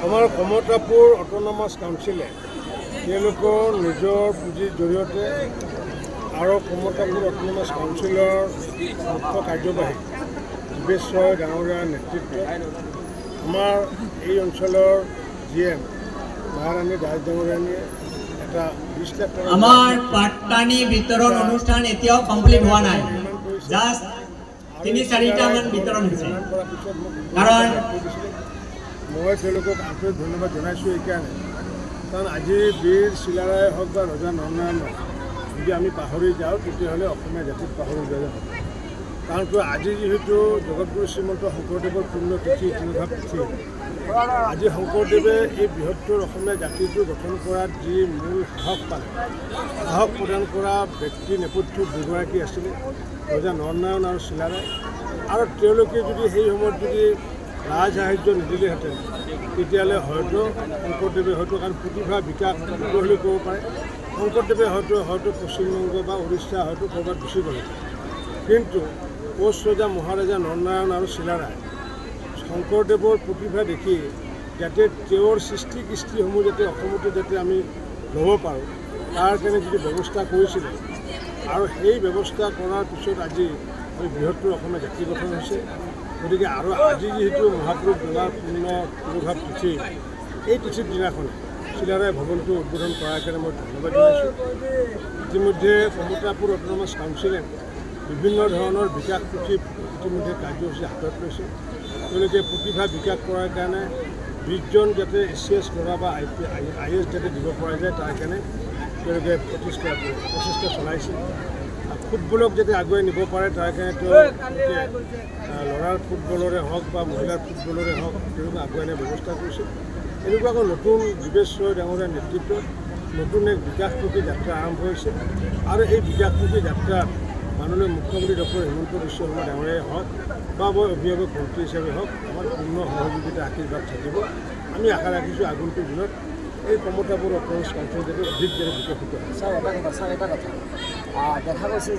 আমাৰ কমতাপুৰ অট'নমাছ কাউন্সিলে তেওঁলোকৰ নিজৰ পুঁজিৰ জৰিয়তে আৰু কমতাপুৰ অট'নমাছ কাউন্সিলৰ মুখ্য কাৰ্যবাহী যোগেশ্বৰ ডাঙৰীয়াৰ নেতৃত্বত আমাৰ এই অঞ্চলৰ GM মহাৰাণী দাস ডাঙৰীয়ানীয়ে এটা 20 লাখ টকা আমাৰ পাট্টানি বিতৰণ অনুষ্ঠান এতিয়াও কমপ্লিট হোৱা নাই, জাষ্ট 3-4টা মান বিতৰণ হৈছে। কাৰণ মই তেওঁলোকক আন্তৰিক ধন্যবাদ জনাইছোঁ এইকাৰণে, কাৰণ আজি বীৰ চিলাৰাই হওক বা ৰজা নৰনাৰায়ণক যদি আমি পাহৰি যাওঁ তেতিয়াহ'লে অসমীয়া জাতিক পাহৰি যোৱা যাব। কাৰণ আজি যিহেতু জগতগুৰু শ্ৰীমন্ত শংকৰদেৱৰ পুণ্যতিথি তিৰুভাৱ তিথি, আজি শংকৰদেৱে এই বৃহত্তৰ অসমীয়া জাতিটো গঠন কৰাত যি মূল সাহস পালে, সাহস প্ৰদান কৰা ব্যক্তি নেপথ্যত দুগৰাকী আছিলে, ৰজা নৰনাৰায়ণ আৰু চিলাৰায়। আৰু তেওঁলোকে যদি সেই সময়ত যদি ৰাজ সাহায্য নিদিলেহেঁতেন তেতিয়াহ'লে হয়তো শংকৰদেৱে হয়তো, কাৰণ প্ৰতিভা বিকাশ হ'লেও ক'ব পাৰে, শংকৰদেৱে হয়তো পশ্চিমবংগ বা উৰিষ্যা হয়তো ক'ৰবাত গুচি গ'লে। কিন্তু কোচ ৰজা মহাৰাজা নৰনাৰায়ণ আৰু চিলাৰায় শংকৰদেৱৰ প্ৰতিভা দেখি যাতে তেওঁৰ সৃষ্টি কৃষ্টিসমূহ যাতে অসমতে যাতে আমি ল'ব পাৰোঁ তাৰ কাৰণে যিটো ব্যৱস্থা কৰিছিলে, আৰু সেই ব্যৱস্থা কৰাৰ পিছত আজি এই বৃহত্তৰ অসমীয়া জাতি গঠন হৈছে। গতিকে আৰু আজি যিহেতু মহাপুৰুষ ডলাৰ পূৰ্ণ তিৰুভাৱ তিথি, এই তিথিৰ দিনাখনে চিলাৰায় ভৱনটো উদ্বোধন কৰাৰ কাৰণে মই ধন্যবাদ জনাইছোঁ। ইতিমধ্যে কমতাপুৰ অট'নমাছ কাউন্সিলে বিভিন্ন ধৰণৰ বিকাশমুখী ইতিমধ্যে কাৰ্যসূচী হাতত লৈছে। তেওঁলোকে প্ৰতিভা বিকাশ কৰাৰ কাৰণে 20জন যাতে SCS ল'ৰা বা IAS যাতে দিব পৰা যায় তাৰ কাৰণে তেওঁলোকে প্ৰচেষ্টা চলাইছে। ফুটবলক যাতে আগুৱাই নিব পাৰে তাৰ কাৰণে তেওঁলোকে ল'ৰাৰ ফুটবলৰে হওক বা মহিলাৰ ফুটবলৰে হওক তেওঁলোকে আগুৱাই নিয়াৰ ব্যৱস্থা কৰিছে। এনেকুৱাকৈ নতুন যোগেশ্বৰ ডাঙৰীয়াৰ নেতৃত্বত নতুন এক বিকাশমুখী যাত্ৰা আৰম্ভ হৈছে। আৰু এই বিকাশমুখী যাত্ৰাত মাননীয় মুখ্যমন্ত্ৰী ডক্টৰ হিমন্ত বিশ্ব শৰ্মা ডাঙৰীয়াই হওক বা মই অভিভাৱক মন্ত্ৰী হিচাপে হওক আমাৰ পূৰ্ণ সহযোগিতা আশীৰ্বাদ থাকিব। আমি আশা ৰাখিছোঁ আগন্তুক দিনত এই কমতাপুৰ অট'নমাছ কাউন্সিল যাতে অধিক যাতে বিকশিত হয়। ছাৰ এটা কথা দেখা গৈছে